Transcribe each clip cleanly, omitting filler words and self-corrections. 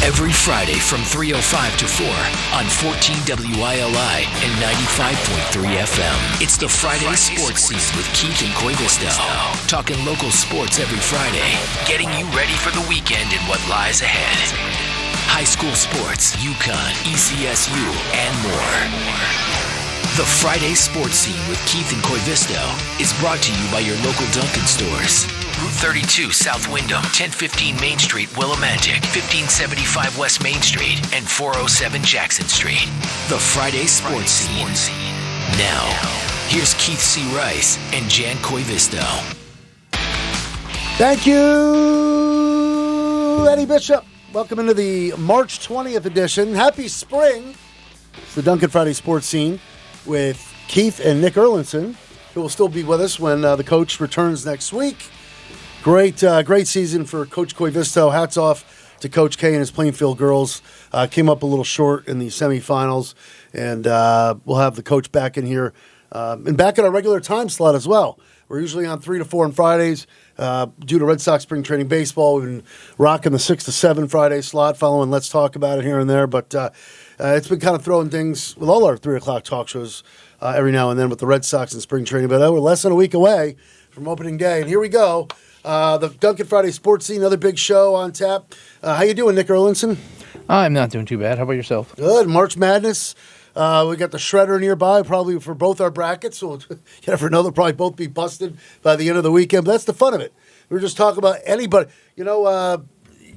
Every Friday from 3:05 to 4 on 14 WILI and 95.3 FM. It's the Friday Sports Scene with Keith and Koivisto. Talking local sports every Friday, getting you ready for the weekend and what lies ahead. High school sports, UConn, ECSU, and more. The Friday Sports Scene with Keith and Koivisto is brought to you by your local Dunkin' stores. Route 32 South Windham, 1015 Main Street, Willimantic, 1575 West Main Street, and 407 Jackson Street. The Friday Sports Scene. Now, here's Keith C. Rice and Jan Koivisto. Thank you, Eddie Bishop. Welcome into the March 20th edition. Happy spring. It's the Dunkin' Friday Sports Scene with Keith and Nick Erlinson, who will still be with us when the coach returns next week. Great season for Coach Koivisto. Hats off to Coach K and his Plainfield girls. Came up a little short in the semifinals, and we'll have the coach back in here and back at our regular time slot as well. We're usually on 3 to 4 on Fridays. Due to Red Sox spring training baseball, we've been rocking the 6 to 7 Friday slot, following Let's Talk About It here and there. But it's been kind of throwing things with all our 3 o'clock talk shows every now and then with the Red Sox and spring training. But we're less than a week away from opening day. And here we go. The Dunkin' Friday Sports Scene, another big show on tap. How you doing, Nick Erlinson? I'm not doing too bad. How about yourself? Good. March Madness. We got the shredder nearby, probably for both our brackets. So you never know, they'll probably both be busted by the end of the weekend. But that's the fun of it. We were just talking about anybody. You know,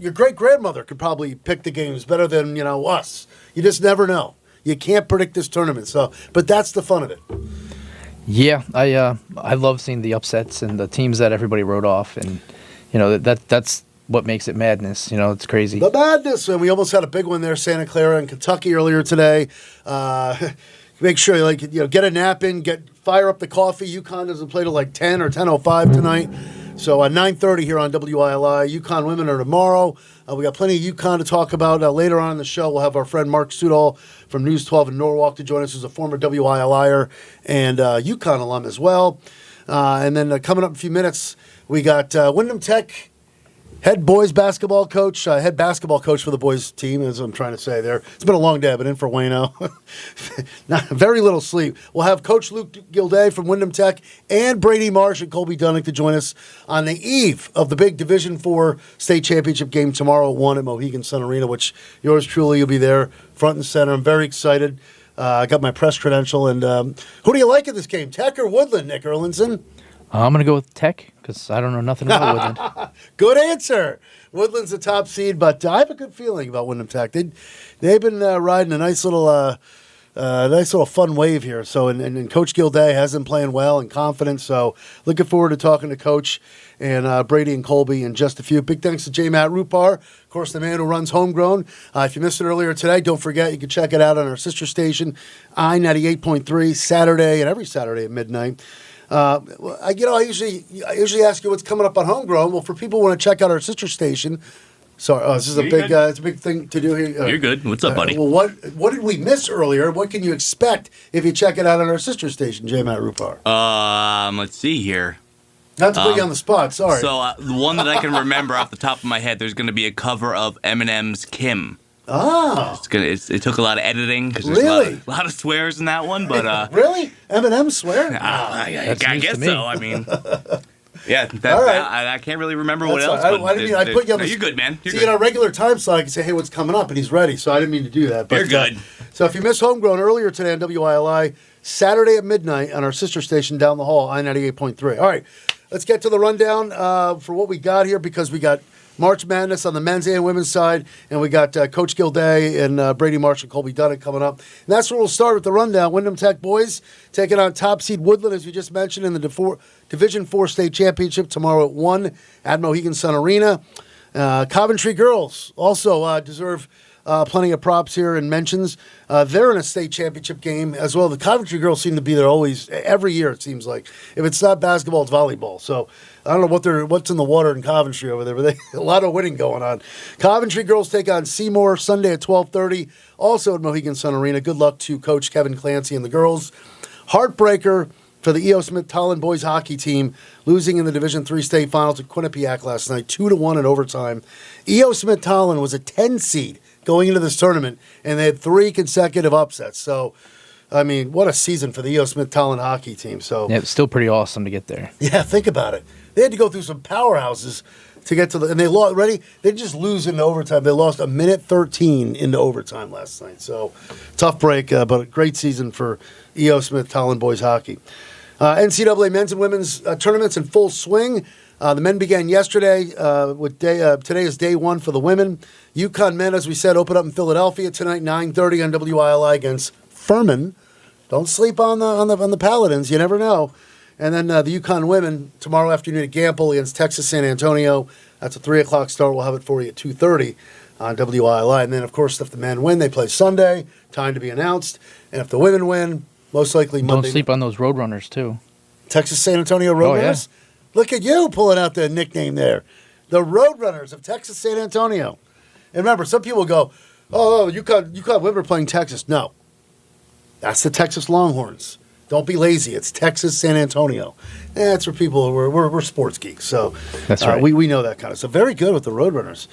your great-grandmother could probably pick the games better than, us. You just never know. You can't predict this tournament. But that's the fun of it. Yeah, I love seeing the upsets and the teams that everybody wrote off. And, that's what makes it madness. It's crazy. The madness. And we almost had a big one there, Santa Clara and Kentucky earlier today. Make sure you get a nap in, fire up the coffee. UConn doesn't play till like 10 or 10:05 tonight. So at 9:30 here on WILI, UConn women are tomorrow. We got plenty of UConn to talk about. Later on in the show, we'll have our friend Mark Sudol from News 12 in Norwalk to join us, who's a former WILIer and UConn alum as well. And then coming up in a few minutes, we got Wyndham Tech head basketball coach for the boys team, as I'm trying to say there. It's been a long day. I've been in for Wayno. Very little sleep. We'll have Coach Luke Gildea from Wyndham Tech and Brady Marsh and Colby Dunnick to join us on the eve of the big Division IV state championship game tomorrow at 1 at Mohegan Sun Arena, which yours truly will be there front and center. I'm very excited. I got my press credential. And who do you like in this game, Tech or Woodland, Nick Erlinson? I'm going to go with Tech because I don't know nothing about Woodland. Good answer. Woodland's the top seed, but I have a good feeling about Wyndham Tech. They've been riding a nice little fun wave here. So, and Coach Gildea has been playing well and confident. So, looking forward to talking to Coach and Brady and Colby in just a few. Big thanks to J. Matt Rupar, of course, the man who runs Homegrown. If you missed it earlier today, don't forget you can check it out on our sister station, I-98.3, Saturday and every Saturday at midnight. I usually ask you what's coming up on Homegrown. Well, for people who want to check out our sister station, sorry, this is it's a big thing to do here. You're good. What's up, buddy? Well, what did we miss earlier? What can you expect if you check it out on our sister station, J. Matt Rupar? Let's see here. Not to put you on the spot. Sorry. So the one that I can remember off the top of my head, there's going to be a cover of Eminem's "Kim." Ah, it took a lot of editing because there's really a lot of swears in that one, but really, Eminem swear? I guess so. I mean, yeah, all right. I can't really remember what else. I didn't mean I put you on the. You're good, man. In our regular time slot, I can say, "Hey, what's coming up?" and he's ready. So I didn't mean to do that. But, you're good. So if you missed Homegrown earlier today on WILI, Saturday at midnight on our sister station down the hall, I-98.3. All right, let's get to the rundown for what we got here because we got March Madness on the men's and women's side, and we got Coach Gildea and Brady Marsh and Colby Dunnick coming up. And that's where we'll start with the rundown. Wyndham Tech boys taking on top seed Woodland, as we just mentioned, in the Division IV state championship tomorrow at 1 at Mohegan Sun Arena. Coventry girls also deserve plenty of props here and mentions. They're in a state championship game as well. The Coventry girls seem to be there always, every year it seems like. If it's not basketball, it's volleyball. So I don't know what's in the water in Coventry over there, but a lot of winning going on. Coventry girls take on Seymour Sunday at 12:30, also at Mohegan Sun Arena. Good luck to Coach Kevin Clancy and the girls. Heartbreaker for the E.O. Smith-Tolland boys hockey team, losing in the Division III state final to Quinnipiac last night, 2-1 in overtime. E.O. Smith-Tolland was a 10 seed going into this tournament, and they had 3 consecutive upsets. So, I mean, what a season for the E.O. Smith-Tolland hockey team. So, Yeah, it's still pretty awesome to get there. yeah, think about it. They had to go through some powerhouses to get to and they lost. Ready? They didn't just lose into overtime. They lost a minute 13 into overtime last night. So tough break, but a great season for E.O. Smith-Tolland boys hockey. NCAA men's and women's tournaments in full swing. The men began yesterday. Today is day 1 for the women. UConn men, as we said, open up in Philadelphia tonight, 9:30 on WILI against Furman. Don't sleep on the Paladins. You never know. And then the UConn women tomorrow afternoon at Gamble against Texas San Antonio. That's a 3 o'clock start. We'll have it for you at 2:30 on WILI. And then, of course, if the men win, they play Sunday. Time to be announced. And if the women win, most likely Monday. Don't sleep on those Roadrunners, too. Texas San Antonio Roadrunners? Yeah. Look at you pulling out the nickname there. The Roadrunners of Texas San Antonio. And remember, some people go, oh, UConn women are playing Texas. No. That's the Texas Longhorns. Don't be lazy. It's Texas San Antonio. That's for people who we're sports geeks. So that's right. We know that kind of stuff. Very good with the Roadrunners.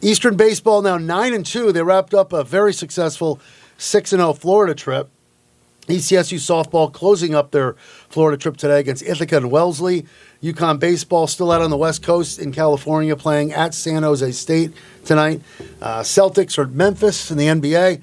Eastern baseball now 9-2. They wrapped up a very successful 6-0 Florida trip. ECSU softball closing up their Florida trip today against Ithaca and Wellesley. UConn baseball still out on the West Coast in California playing at San Jose State tonight. Celtics are at Memphis in the NBA.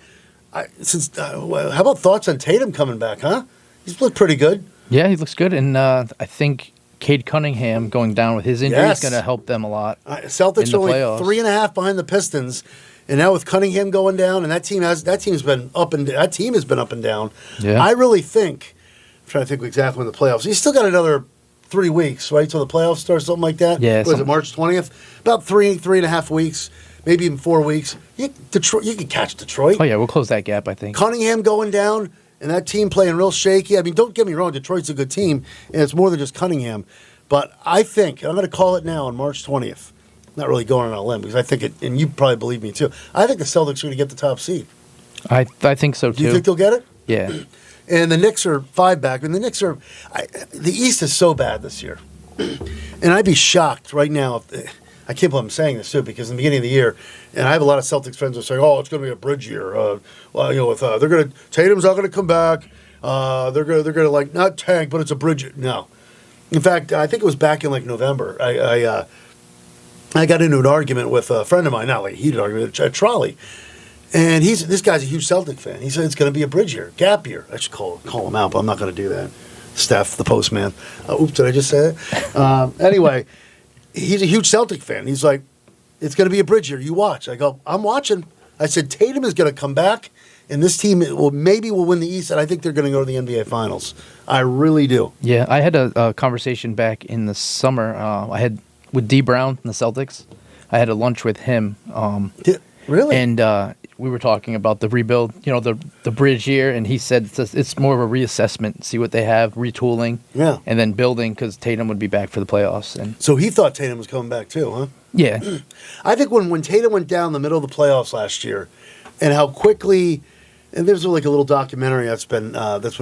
How about thoughts on Tatum coming back, huh? He's looked pretty good. Yeah, he looks good. And I think Cade Cunningham going down with his injury is going to help them a lot. Celtics are only 3.5 behind the Pistons. And now with Cunningham going down, and that team has been up and down. Yeah. I really think, I'm trying to think exactly when the playoffs. He's still got another 3 weeks, right, till the playoffs start, something like that. Yeah. What is it, March 20th? About 3.5 weeks, maybe even 4 weeks. Detroit, you can catch Detroit. Oh yeah, we'll close that gap, I think. Cunningham going down, and that team playing real shaky. I mean, don't get me wrong, Detroit's a good team, and it's more than just Cunningham. But I think, and I'm going to call it now on March 20th. Not really going on a limb because I think it, and you probably believe me too. I think the Celtics are going to get the top seed. I think so too. Do you think they'll get it? Yeah. And the Knicks are 5 back. And the Knicks are, the East is so bad this year. And I'd be shocked right now if, I can't believe I'm saying this too because in the beginning of the year, and I have a lot of Celtics friends who are saying, "Oh, it's going to be a bridge year." Tatum's not going to come back. They're going to like not tank, but it's a bridge. No, in fact, I think it was back in like November. I got into an argument with a friend of mine, not like a heated argument, at Trolley. And this guy's a huge Celtic fan. He said it's going to be a bridge year, gap year. I should call him out, but I'm not going to do that. Steph, the postman. Oops, did I just say it? Anyway, he's a huge Celtic fan. He's like, it's going to be a bridge year. You watch. I go, I'm watching. I said, Tatum is going to come back, and this team will win the East, and I think they're going to go to the NBA Finals. I really do. Yeah, I had a conversation back in the summer. I had with D. Brown from the Celtics. I had a lunch with him. Really? And we were talking about the rebuild, the bridge year, and he said it's more of a reassessment, see what they have, retooling, and then building because Tatum would be back for the playoffs. And so he thought Tatum was coming back too, huh? Yeah. I think when Tatum went down the middle of the playoffs last year and how quickly – and there's like a little documentary that's been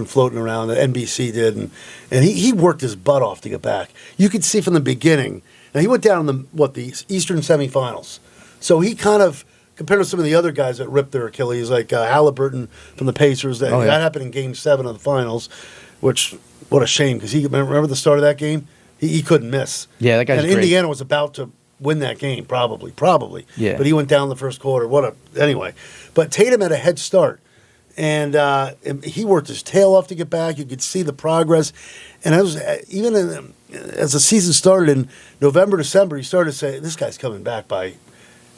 floating around that NBC did, and he worked his butt off to get back. You could see from the beginning – now, he went down in the Eastern semifinals. So he kind of, compared to some of the other guys that ripped their Achilles, like Halliburton from the Pacers, that happened in Game 7 of the finals, which, what a shame, because remember the start of that game? He couldn't miss. Yeah, that guy's and great. Indiana was about to win that game, probably. Yeah. But he went down in the first quarter. Anyway. But Tatum had a head start. And he worked his tail off to get back. You could see the progress. And I was as the season started in November, December, he started to say, this guy's coming back by,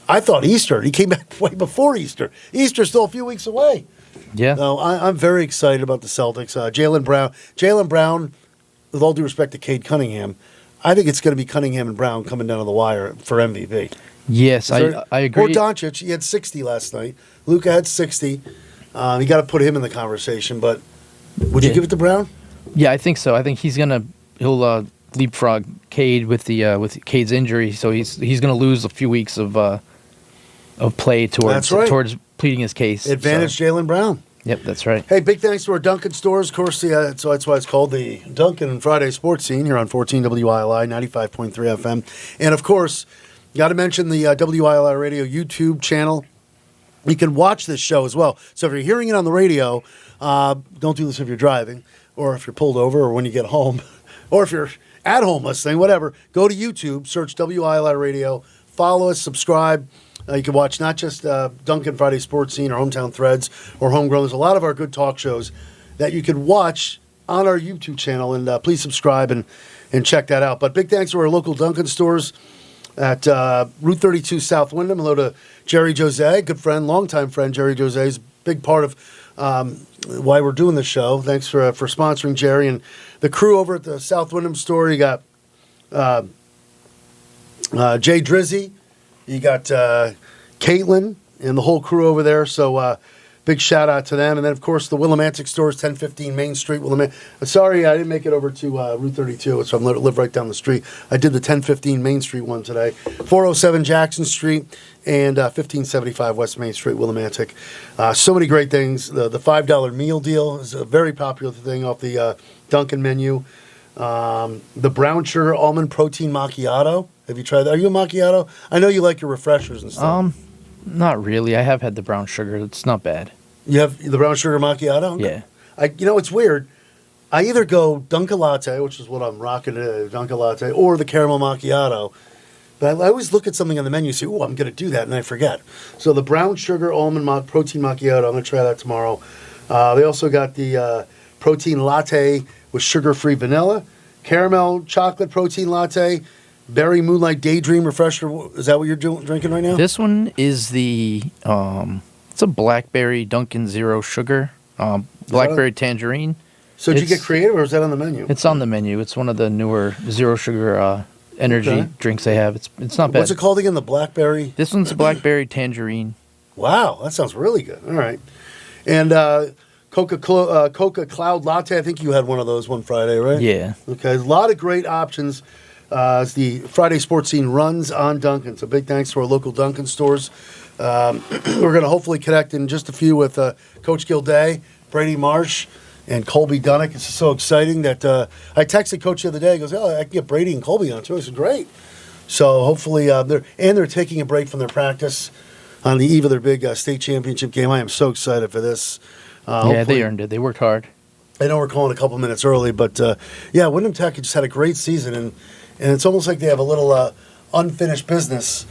I thought Easter. He came back way before Easter. Easter's still a few weeks away. Yeah. So I'm very excited about the Celtics. Jaylen Brown, with all due respect to Cade Cunningham, I think it's going to be Cunningham and Brown coming down to the wire for MVP. Yes, I agree. Or Doncic, he had 60 last night. Luka had 60. You got to put him in the conversation, but would you give it to Brown? Yeah, I think so. I think he'll leapfrog Cade with Cade's injury, so he's going to lose a few weeks of play towards pleading his case. Advantage Jaylen Brown. Yep, that's right. Hey, big thanks to our Dunkin' stores. Of course, so that's why it's called the Dunkin' Friday Sports Scene here on 14 WILI, 95.3 FM. And, of course, got to mention the WILI Radio YouTube channel. You can watch this show as well. So if you're hearing it on the radio, don't do this if you're driving or if you're pulled over or when you get home or if you're at home listening, whatever. Go to YouTube, search WILI Radio, follow us, subscribe. You can watch not just Dunkin' Friday Sports Scene or Hometown Threads or Homegrown. There's a lot of our good talk shows that you can watch on our YouTube channel, and please subscribe and check that out. But big thanks to our local Dunkin' stores at Route 32 South Windham. Hello to Jerry Jose, good friend, longtime friend. Jerry Jose is a big part of why we're doing this show. Thanks for sponsoring Jerry and the crew over at the South Windham store. You got Jay Drizzy. You got Caitlin and the whole crew over there. So big shout out to them. And then, of course, the Willimantic stores, 1015 Main Street. Sorry, I didn't make it over to Route 32, so I live right down the street. I did the 1015 Main Street one today. 407 Jackson Street and 1575 West Main Street, Willimantic. So many great things. The $5 meal deal is a very popular thing off the Dunkin' menu. The brown sugar almond protein macchiato. Have you tried that? Are you a macchiato? I know you like your refreshers and stuff. Not really. I have had the brown sugar. It's not bad. You have the brown sugar macchiato? Okay. Yeah. It's weird. I either go Dunkin' Latte, which is what I'm rocking today, Dunkin' Latte, or the caramel macchiato. But I always look at something on the menu and say, I'm going to do that, and I forget. So the brown sugar almond protein macchiato, I'm going to try that tomorrow. They also got the protein latte with sugar-free vanilla, caramel chocolate protein latte, berry moonlight daydream refresher. Is that what you're drinking right now? This one is the it's a blackberry Dunkin' Zero Sugar, blackberry tangerine. So did you get creative, or is that on the menu? It's on the menu. It's one of the newer zero sugar energy drinks they have. It's not bad. What's it called again? The blackberry? This one's blackberry tangerine. Wow, that sounds really good. All right. And Coca Cloud Latte, I think you had one of those one Friday, right? Yeah. Okay, a lot of great options as the Friday Sports Scene runs on Dunkin'. So big thanks to our local Dunkin' stores. We're going to hopefully connect in just a few with Coach Gildea, Brady Marsh, and Colby Dunnick. It's so exciting that I texted Coach the other day. He goes, I can get Brady and Colby on too. I said, great. So hopefully they're taking a break from their practice on the eve of their big state championship game. I am so excited for this. They earned it. They worked hard. I know we're calling a couple minutes early, but Wyndham Tech just had a great season, and it's almost like they have a little unfinished business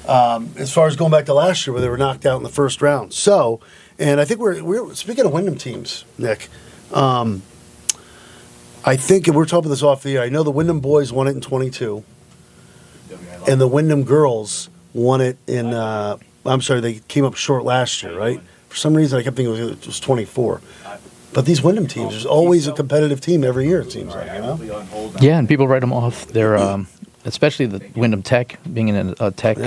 as far as going back to last year where they were knocked out in the first round. So, and I think we're speaking of Wyndham teams, Nick. I think, and we're talking about this off the air, I know the Wyndham boys won it in 22, and the Wyndham girls won it in, they came up short last year, right? For some reason, I kept thinking it was 24. But these Wyndham teams, there's always a competitive team every year, it seems like, Yeah, and people write them off. They're, especially the Wyndham Tech, being in a tech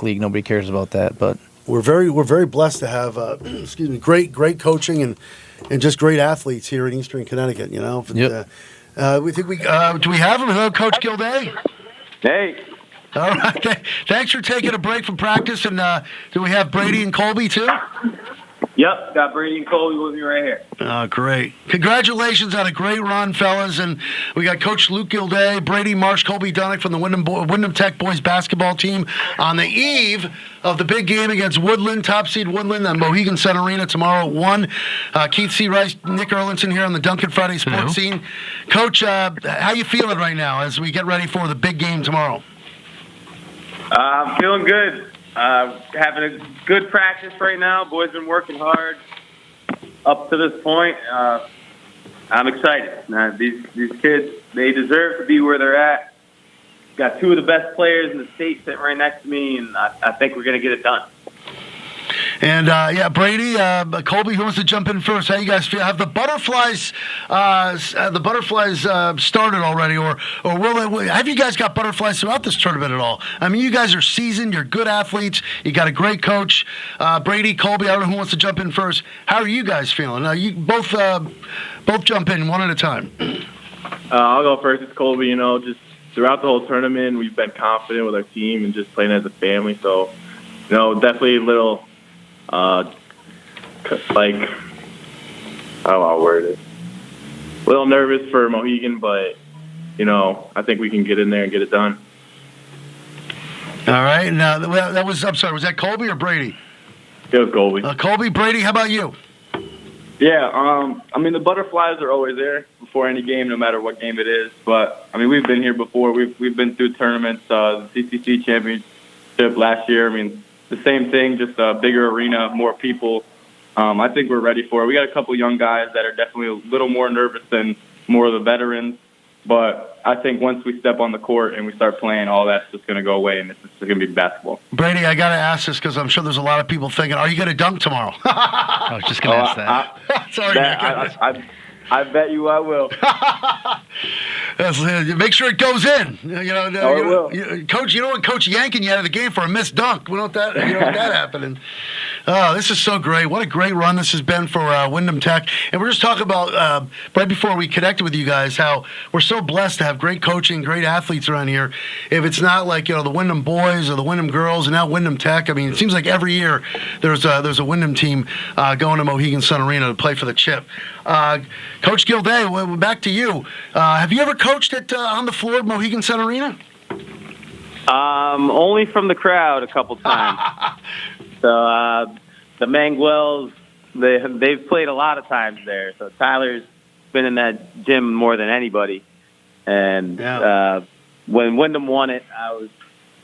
league, nobody cares about that. But we're very blessed to have, great coaching and just great athletes here in Eastern Connecticut. Yep. We think do we have him? Hello, Coach Gildea. Hey. All right. Thanks for taking a break from practice. And do we have Brady and Colby too? Yep, got Brady and Colby with me right here. Great. Congratulations on a great run, fellas. And we got Coach Luke Gildea, Brady Marsh, Colby Dunnick from the Wyndham Tech boys basketball team on the eve of the big game against Woodland, top seed Woodland, on Mohegan Sun Arena tomorrow at 1. Keith C. Rice, Nick Erlinson here on the Dunkin' Friday Sports Scene. Coach, how you feeling right now as we get ready for the big game tomorrow? I'm feeling good. Having a good practice right now. Boys been working hard up to this point. I'm excited. These kids, they deserve to be where they're at. Got two of the best players in the state sitting right next to me, and I think we're going to get it done. And Brady, Colby, who wants to jump in first? How you guys feel? Have the butterflies started already, or have you guys got butterflies throughout this tournament at all? I mean, you guys are seasoned. You're good athletes. You got a great coach. Brady, Colby, I don't know who wants to jump in first. How are you guys feeling? You both jump in one at a time. I'll go first. It's Colby. Just throughout the whole tournament, we've been confident with our team and just playing as a family. So, definitely a little like, I don't know how to word it. A little nervous for Mohegan, but, I think we can get in there and get it done. All right. Now, that was, I'm sorry, was that Colby or Brady? It was Colby. Colby, Brady, how about you? Yeah, the butterflies are always there before any game, no matter what game it is. But, we've been here before. We've been through tournaments, the CCC championship last year. The same thing, just a bigger arena, more people. I think we're ready for it. We got a couple young guys that are definitely a little more nervous than more of the veterans. But I think once we step on the court and we start playing, all that's just going to go away, and it's just going to be basketball. Brady, I got to ask this because I'm sure there's a lot of people thinking, are you going to dunk tomorrow? I was just going to ask that. Sorry, Nick. I bet you I will. Make sure it goes in. It will. Coach, you don't want Coach yanking you out of the game for a missed dunk. We don't want that happening. Oh, this is so great. What a great run this has been for Wyndham Tech. And we're just talking about, right before we connected with you guys, how we're so blessed to have great coaching, great athletes around here. If it's not like, the Wyndham boys or the Wyndham girls and now Wyndham Tech, it seems like every year there's a Wyndham team going to Mohegan Sun Arena to play for the chip. Coach Gildea, back to you. Have you ever coached on the floor at Mohegan Sun Arena? Only from the crowd a couple times. So the Manguels, they've played a lot of times there. So Tyler's been in that gym more than anybody. And when Wyndham won it, I was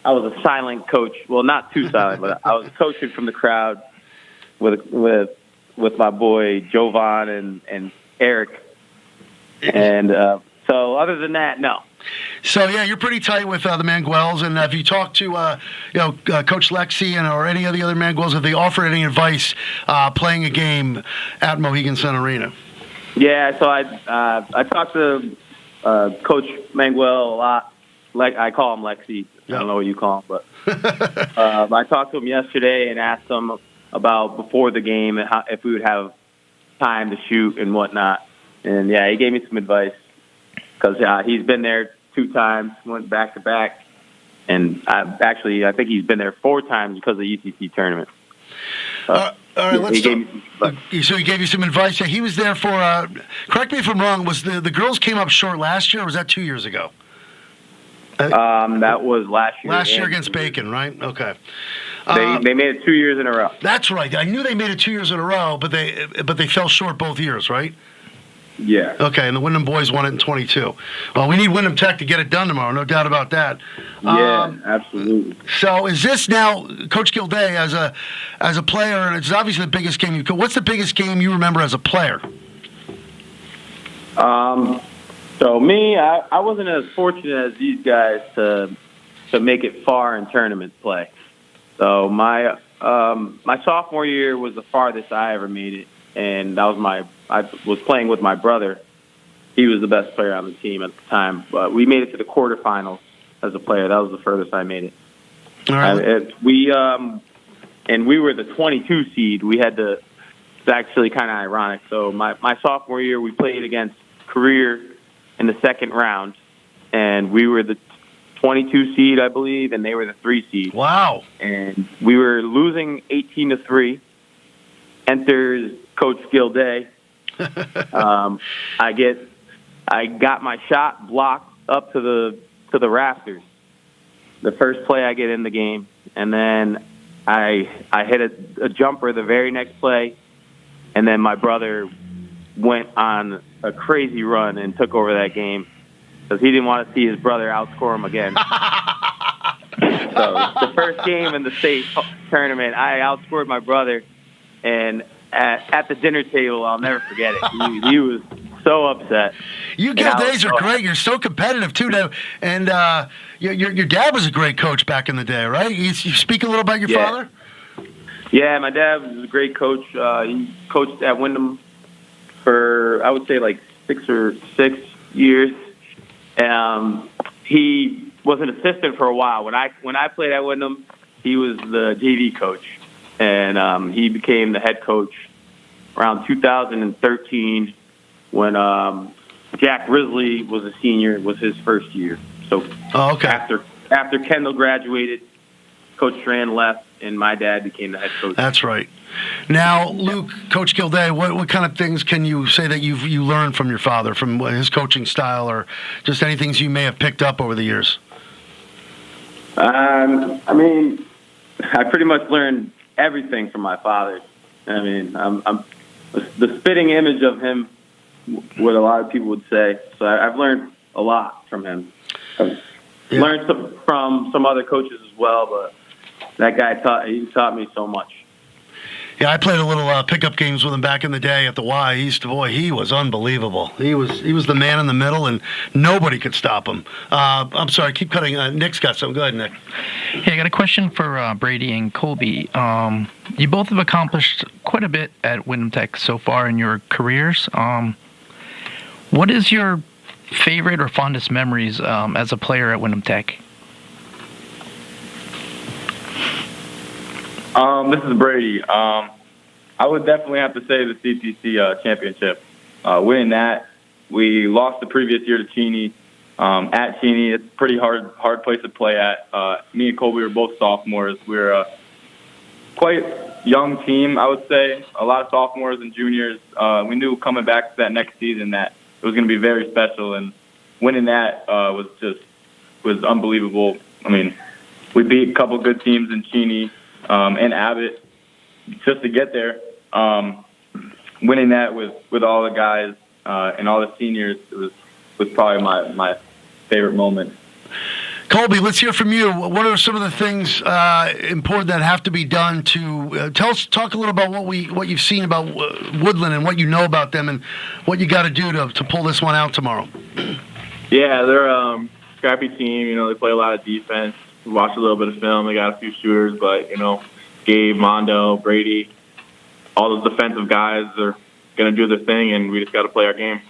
a silent coach. Well, not too silent, but I was coaching from the crowd with my boy Jovan and Eric. And so other than that, no. So, yeah, you're pretty tight with the Manguels. And have you talked to, Coach Lexi or any of the other Manguels? Have they offered any advice playing a game at Mohegan Sun Arena? Yeah, so I talked to Coach Manguel a lot. Like I call him Lexi. I don't know what you call him, but I talked to him yesterday and asked him about before the game and if we would have time to shoot and whatnot. And, he gave me some advice because he's been there 2 times, went back-to-back. And I think he's been there 4 times because of the UCC tournament. All right, let's talk. So he gave you some advice. Yeah, he was there for, correct me if I'm wrong, was the girls came up short last year, or was that 2 years ago? That was last year. Last year against Bacon, right? Okay. They made it 2 years in a row. That's right. I knew they made it 2 years in a row, but they fell short both years, right? Yeah. Okay, and the Wyndham boys won it in 22. Well, we need Wyndham Tech to get it done tomorrow, no doubt about that. Yeah, absolutely. So is this now, Coach Gildea, as a player, and it's obviously the biggest game what's the biggest game you remember as a player? So me, I wasn't as fortunate as these guys to make it far in tournament play. So my sophomore year was the farthest I ever made it, and that was I was playing with my brother. He was the best player on the team at the time, but we made it to the quarterfinals as a player. That was the furthest I made it. All right. We were the 22 seed. We had to. It's actually kind of ironic. So my sophomore year, we played against Career in the second round, and we were the 22 seed, I believe, and they were the 3 seed. Wow. And we were losing 18-3. Enters Coach Gildea. I got my shot blocked up to the rafters. The first play I get in the game, and then I hit a jumper the very next play, and then my brother went on a crazy run and took over that game because he didn't want to see his brother outscore him again. So the first game in the state tournament, I outscored my brother, and at the dinner table, I'll never forget it. He was so upset. You Gildeas are great. You're so competitive too now. And your dad was a great coach back in the day, right? You speak a little about your father? Yeah, my dad was a great coach. He coached at Wyndham for, I would say, like 6 years. He was an assistant for a while. When I played at Wyndham, he was the JV coach. And he became the head coach around 2013 when Jack Risley was a senior. It was his first year. So after Kendall graduated, Coach Strand left, and my dad became the head coach. That's right. Now, Luke, Coach Gildea, what kind of things can you say that you learned from your father, from his coaching style, or just any things you may have picked up over the years? I mean, I pretty much learned everything from my father. I mean, I'm the spitting image of him, what a lot of people would say. So I've learned a lot from him. I've learned from some other coaches as well, but that guy taught me so much. Yeah, I played a little pickup games with him back in the day at the Y. He was unbelievable. He was the man in the middle, and nobody could stop him. I'm sorry, keep cutting. Nick's got some. Go ahead, Nick. Hey, I got a question for Brady and Colby. You both have accomplished quite a bit at Wyndham Tech so far in your careers. What is your favorite or fondest memories as a player at Wyndham Tech? This is Brady. I would definitely have to say the CTC championship. Winning that, we lost the previous year to Cheney. At Cheney, it's a pretty hard place to play at. Me and Colby were both sophomores. We were a quite young team, I would say. A lot of sophomores and juniors. We knew coming back to that next season that it was going to be very special, and winning that was unbelievable. I mean, we beat a couple good teams in Cheney and Abbott just to get there. Winning that with all the guys and all the seniors was probably my favorite moment. Colby, let's hear from you. What are some of the things important that have to be done to talk a little about what you've seen about Woodland and what you know about them and what you got to do to pull this one out tomorrow? Yeah, they're a scrappy team. You know, they play a lot of defense. We watched a little bit of film. They got a few shooters, but, you know, Gabe, Mondo, Brady, all those defensive guys are going to do their thing, and we just got to play our game.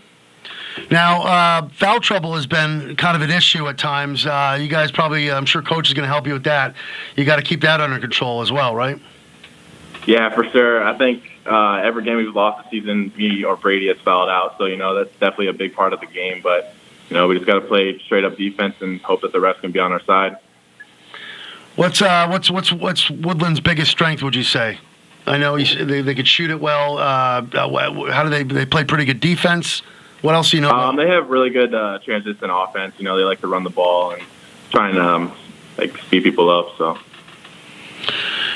Now, foul trouble has been kind of an issue at times. You guys probably, I'm sure Coach is going to help you with that. You got to keep that under control as well, right? Yeah, for sure. I think every game we've lost this season, me or Brady has fouled out. So, you know, that's definitely a big part of the game. But, you know, we just got to play straight-up defense and hope that the rest can be on our side. What's Woodland's biggest strength, would you say? I know they could shoot it well. How do they play pretty good defense? What else do you know? They have really good transition offense. You know, they like to run the ball and try and speed people up. So.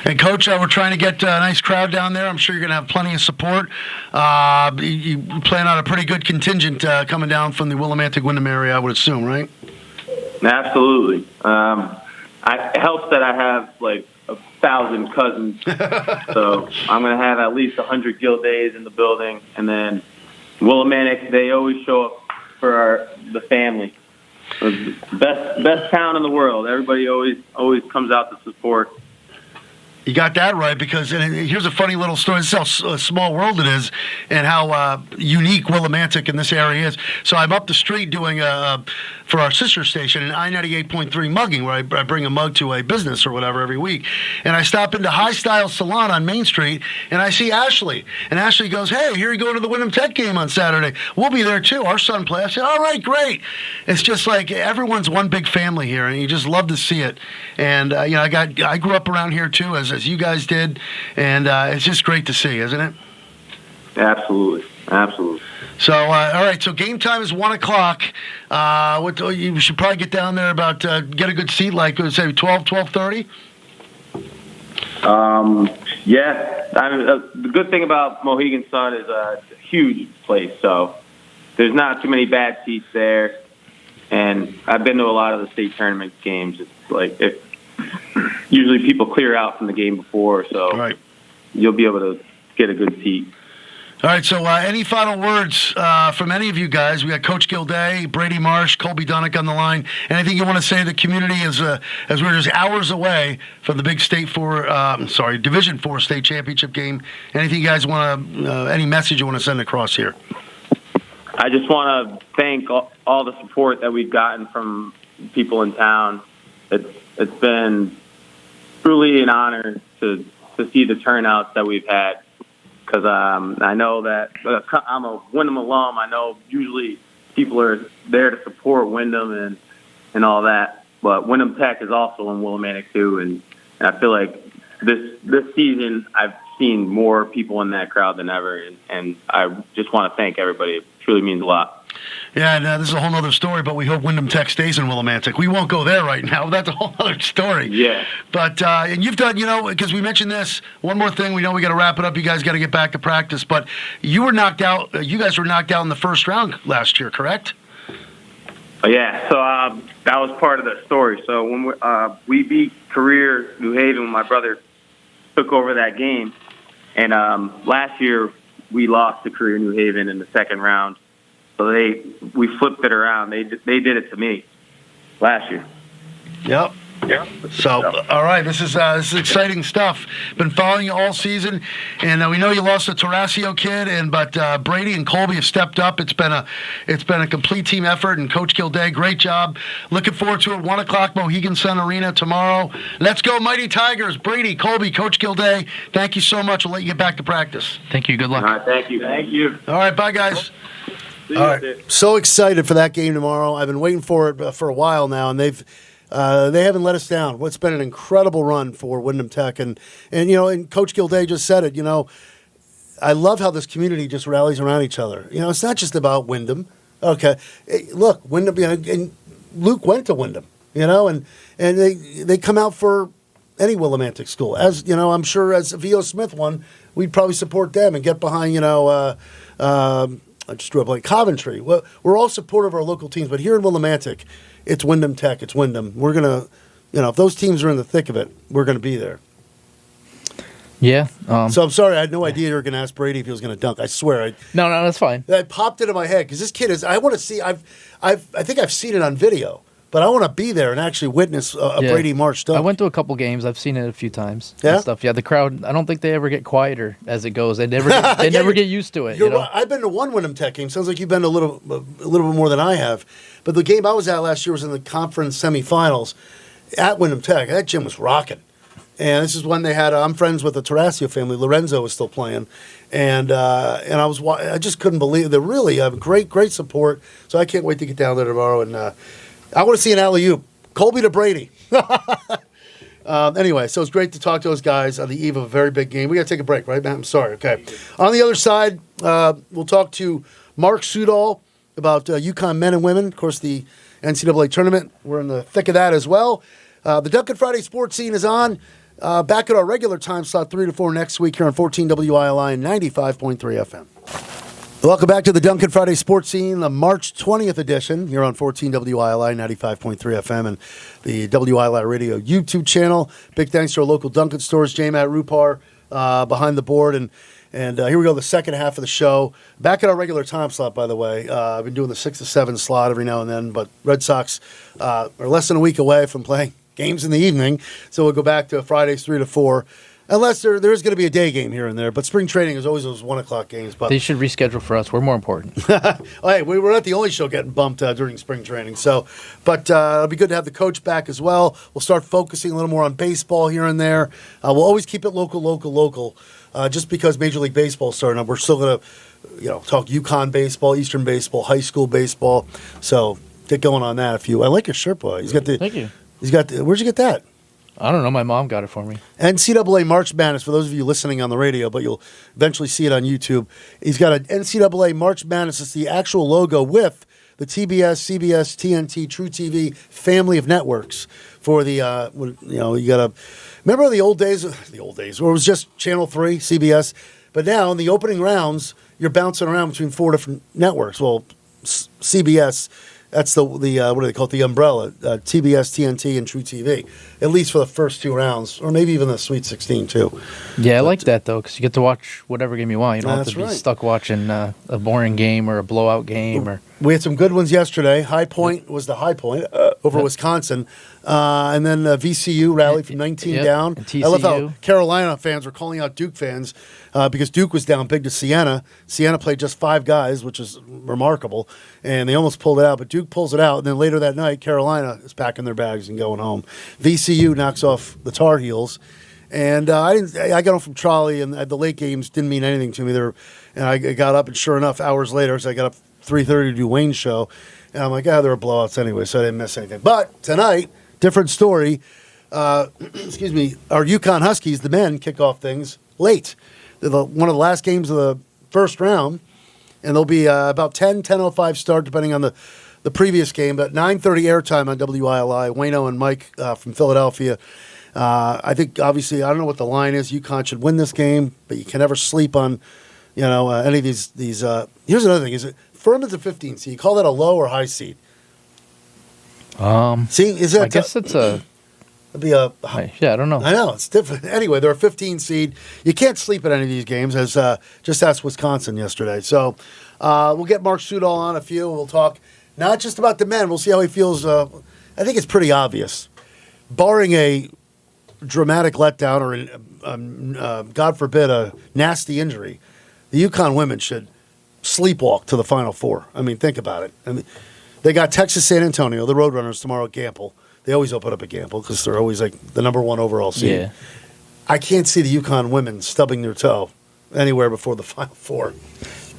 And Coach, we're trying to get a nice crowd down there. I'm sure you're going to have plenty of support. You plan on a pretty good contingent coming down from the Willimantic-Wyndham area, I would assume, right? Absolutely. It helps that I have 1,000 cousins, so I'm going to have at least 100 Gildeas in the building, and then Willimantic, they always show up for the family. The best town in the world. Everybody always comes out to support. You got that right, because here's a funny little story. This is how small world it is and how unique Willimantic in this area is. So I'm up the street doing for our sister station, an I-98.3 mugging, where I bring a mug to a business or whatever every week. And I stop into High Style Salon on Main Street, and I see Ashley. And Ashley goes, "Hey, here you go to the Wyndham Tech game on Saturday. We'll be there too. Our son plays." I said, "All right, great." It's just like everyone's one big family here, and you just love to see it. And I grew up around here too, as you guys did, and it's just great to see, isn't it? Absolutely. So, all right. So game time is 1:00. You should probably get down there about get a good seat, like say 12:30. Yeah. The good thing about Mohegan Sun is a huge place, so there's not too many bad seats there. And I've been to a lot of the state tournament games. It's usually people clear out from the game before, so right. You'll be able to get a good seat. All right, so any final words from any of you guys? We got Coach Gildea, Brady Marsh, Colby Dunnick on the line. Anything you want to say to the community as we're just hours away from the big Division IV state championship game? Anything you guys want to, any message you want to send across here? I just want to thank all the support that we've gotten from people in town. It's been truly an honor to see the turnouts that we've had, because I know that I'm a Wyndham alum. I know usually people are there to support Wyndham and all that, but Wyndham Tech is also in Willimantic too, and And I feel like this season I've seen more people in that crowd than ever, and I just want to thank everybody. It truly means a lot. Yeah, and this is a whole other story, but we hope Wyndham Tech stays in Willimantic. We won't go there right now. That's a whole other story. Yeah. But, and you've done, because we mentioned this, one more thing, we know we got to wrap it up. You guys got to get back to practice. But you guys were knocked out in the first round last year, correct? Yeah, so that was part of the story. So when we beat Career New Haven, when my brother took over that game, and last year we lost to Career New Haven in the second round. So we flipped it around. They did it to me last year. Yep. Yeah. So, all right, this is exciting stuff. Been following you all season, and we know you lost the Tarasio kid, but Brady and Colby have stepped up. It's been a complete team effort, and Coach Gildea, great job. Looking forward to it. 1:00 Mohegan Sun Arena tomorrow. Let's go, Mighty Tigers! Brady, Colby, Coach Gildea. Thank you so much. We'll let you get back to practice. Thank you. Good luck. All right, thank you. Thank you. All right, bye, guys. See you all right, so excited for that game tomorrow. I've been waiting for it for a while now, and they haven't let us down. It's been an incredible run for Wyndham Tech, and Coach Gildea just said it. I love how this community just rallies around each other. It's not just about Wyndham. Okay, look, Wyndham, and Luke went to Wyndham. And they come out for any Willimantic school. As I'm sure as V.O. Smith won, we'd probably support them and get behind. I just drew up like Coventry. Well, we're all supportive of our local teams, but here in Willimantic, it's Wyndham Tech, it's Wyndham. We're going to, if those teams are in the thick of it, we're going to be there. Yeah. So I'm sorry, I had no idea you were going to ask Brady if he was going to dunk. I swear. No, that's fine. That popped into my head because this kid I want to see, I think I've seen it on video. But I want to be there and actually witness a Brady March dunk. I went to a couple games. I've seen it a few times. Yeah? And stuff. Yeah, the crowd, I don't think they ever get quieter as it goes. They never get used to it. Right. I've been to one Wyndham Tech game. Sounds like you've been to a little bit more than I have. But the game I was at last year was in the conference semifinals at Wyndham Tech. That gym was rocking. And this is when they had, I'm friends with the Tarasio family. Lorenzo was still playing. And I just couldn't believe it. They really have great support. So I can't wait to get down there tomorrow and I want to see an alley-oop. Colby to Brady. Anyway, so it's great to talk to those guys on the eve of a very big game. We got to take a break, right, Matt? I'm sorry. Okay. On the other side, we'll talk to Mark Sudol about UConn men and women. Of course, the NCAA tournament. We're in the thick of that as well. The Duncan Friday sports scene is on. Back at our regular time slot, 3 to 4 next week here on 14 WILI and 95.3 FM. Welcome back to the Duncan Friday Sports Scene, the March 20th edition here on 14 WILI, 95.3 FM, and the WILI Radio YouTube channel. Big thanks to our local Duncan stores, J-Matt Rupar behind the board. And here we go, the second half of the show. Back at our regular time slot, by the way. I've been doing the 6 to 7 slot every now and then, but Red Sox are less than a week away from playing games in the evening, so we'll go back to Fridays 3 to 4. Unless there is going to be a day game here and there. But spring training is always those 1 o'clock games. But they should reschedule for us. We're more important. Hey, we're not the only show getting bumped during spring training. But it'll be good to have the coach back as well. We'll start focusing a little more on baseball here and there. We'll always keep it local. Just because Major League Baseball is starting up, we're still going to talk UConn baseball, Eastern baseball, high school baseball. So get going on that. I like your shirt, boy. Thank you. Where'd you get that? I don't know. My mom got it for me. NCAA March Madness, for those of you listening on the radio, but you'll eventually see it on YouTube. He's got an NCAA March Madness. It's the actual logo with the TBS, CBS, TNT, True TV family of networks for the, you got to, remember the old days where it was just Channel 3, CBS, but now in the opening rounds, you're bouncing around between 4 different networks. Well, CBS, that's the what do they call it? The umbrella, TBS, TNT, and True TV. At least for the first 2 rounds, or maybe even the Sweet 16 too. Yeah, I like that though, because you get to watch whatever game you want. You don't have to be stuck watching a boring game or a blowout game. We had some good ones yesterday. High Point was the high point over Wisconsin. And then VCU rallied from 19 down. I love how Carolina fans were calling out Duke fans because Duke was down big to Siena. Siena played just 5 guys, which is remarkable. And they almost pulled it out, but Duke pulls it out. And then later that night, Carolina is packing their bags and going home. VCU knocks off the Tar Heels. And I got home from trolley, and the late games didn't mean anything to me. And I got up, and sure enough, hours later, so I got up 3:30 to do Wayne's show. And I'm like, there were blowouts anyway, so I didn't miss anything. But tonight, different story. excuse me, our UConn Huskies, the men, kick off things late. They're one of the last games of the first round, and they'll be about 10:05 start, depending on the previous game, but 9:30 airtime on WILI. Wayno and Mike from Philadelphia. I think, obviously, I don't know what the line is. UConn should win this game, but you can never sleep on, any of these. Here's another thing: is it Furman's a 15 seed? You call that a low or high seed? See, is that? I guess it's a. It'd be a. Yeah, I don't know. I know it's different. Anyway, they're a 15 seed. You can't sleep at any of these games, as just asked Wisconsin yesterday. So we'll get Mark Sudol on a few. We'll talk not just about the men. We'll see how he feels. I think it's pretty obvious, barring a dramatic letdown or, God forbid, a nasty injury. The UConn women should sleepwalk to the Final Four. I mean, think about it. I mean, they got Texas San Antonio, the Roadrunners, tomorrow at Gamble. They always open up at Gamble because they're always like the number one overall seed. Yeah. I can't see the UConn women stubbing their toe anywhere before the Final Four.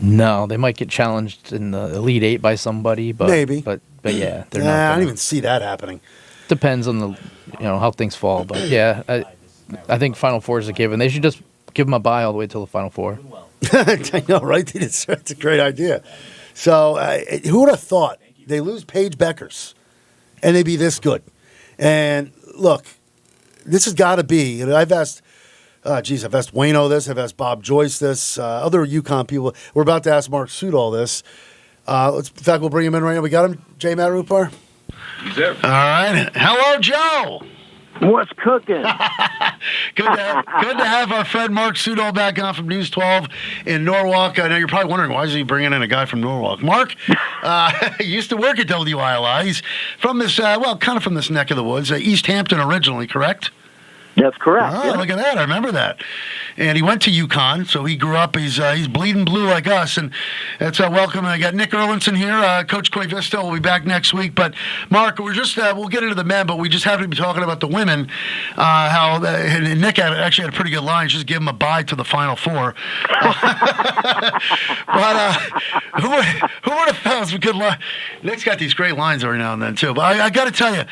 No, they might get challenged in the Elite Eight by somebody, but maybe. But yeah, they're nah, not. I don't even see that happening. Depends on the how things fall, but yeah, I think Final Four is a given. They should just give them a bye all the way till the Final Four. I know, right? That's a great idea. So, who would have thought they lose Paige Beckers and they be this good? And look, this has got to be. I've asked Wayno this. I've asked Bob Joyce this. Other UConn people. We're about to ask Mark Sudol this. In fact, we'll bring him in right now. We got him, J. Matt Rupar. He's there. All right. Hello, Joe. What's cooking? Good to have our friend Mark Sudol back on from News 12 in Norwalk. I know you're probably wondering, why is he bringing in a guy from Norwalk? Mark used to work at WILI. He's from this, kind of from this neck of the woods, East Hampton originally, correct? That's correct. Oh, yeah. Look at that. I remember that. And he went to UConn, so he grew up. He's bleeding blue like us. And that's welcome. I got Nick Erlinson here. Coach Koivisto will be back next week. But, Mark, we'll get into the men, but we just happen to be talking about the women. And Nick actually had a pretty good line. Just give him a bye to the Final Four. But who would have thought it was a good line? Nick's got these great lines every now and then, too. But I got to tell you,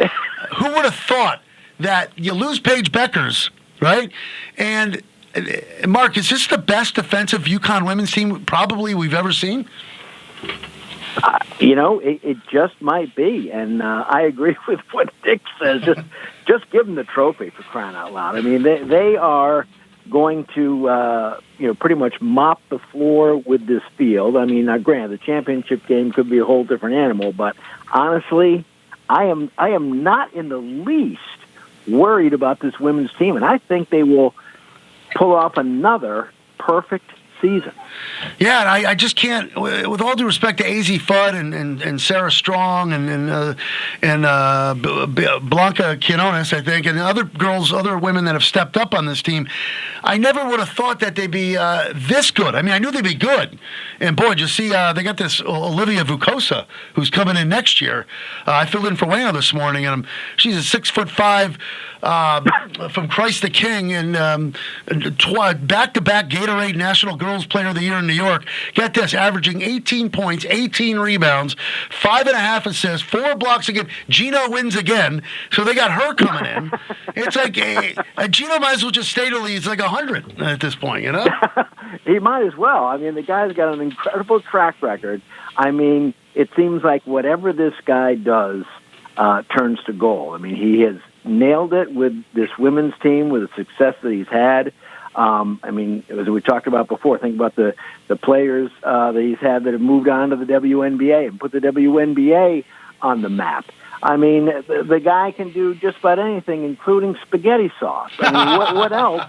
who would have thought that you lose Paige Beckers, right? And Mark, is this the best defensive UConn women's team probably we've ever seen? It just might be, and I agree with what Dick says. Just give them the trophy, for crying out loud. I mean, they are going to pretty much mop the floor with this field. I mean, now granted, the championship game could be a whole different animal, but honestly, I am not in the least worried about this women's team, and I think they will pull off another perfect season. Yeah, and I just can't, with all due respect to AZ Fudd and Sarah Strong and Blanca Quinones, I think, and other women that have stepped up on this team, I never would have thought that they'd be this good. I mean, I knew they'd be good. And boy, you see, they got this Olivia Vukosa who's coming in next year. I filled in for Wayno this morning, and she's a 6'5" from Christ the King, and back-to-back Gatorade National Girls Player of the Year in New York. Get this, averaging 18 points, 18 rebounds, 5.5 assists, 4 blocks again. Gino wins again, so they got her coming in. It's like Gino might as well just stay till he's like 100 at this point, He might as well. I mean, the guy's got an incredible track record. I mean, it seems like whatever this guy does turns to gold. I mean, he has nailed it with this women's team, with the success that he's had. I mean, as we talked about before, think about the players that he's had that have moved on to the WNBA and put the WNBA on the map. I mean, the guy can do just about anything, including spaghetti sauce. I mean, what else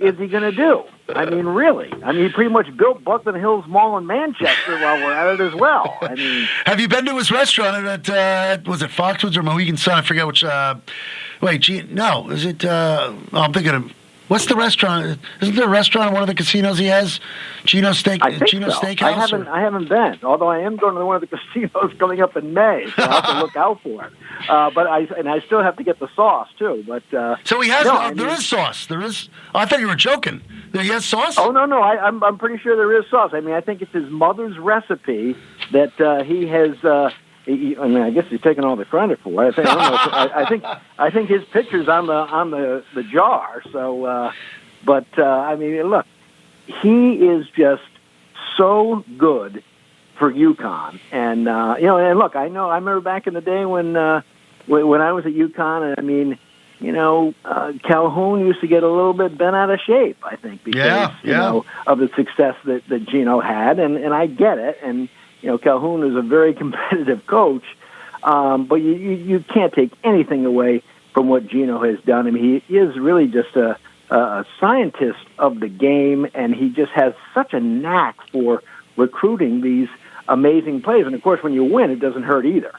is he going to do? I mean, really. I mean, he pretty much built Buckland Hills Mall in Manchester while we're at it as well. I mean, have you been to his restaurant at was it Foxwoods or Mohegan Sun? I forget which. No, is it? I'm thinking of. What's the restaurant? Isn't there a restaurant in one of the casinos he has? Gino Steakhouse? I haven't been, although I am going to one of the casinos coming up in May, so I'll have to look out for it. But I still have to get the sauce too. But so he has. There is sauce. There is. I thought you were joking. He has sauce. Oh no! I'm pretty sure there is sauce. I mean, I think it's his mother's recipe that he has I guess he's taking all the credit for it. I think his picture's on the jar. So, I mean, look, he is just so good for UConn, and and look, I remember back in the day when I was at UConn, and I mean, Calhoun used to get a little bit bent out of shape, I think, because of the success that Gino had, and I get it, and Calhoun is a very competitive coach, but you can't take anything away from what Gino has done. I mean, he is really just a scientist of the game, and he just has such a knack for recruiting these amazing players. And of course, when you win, it doesn't hurt either.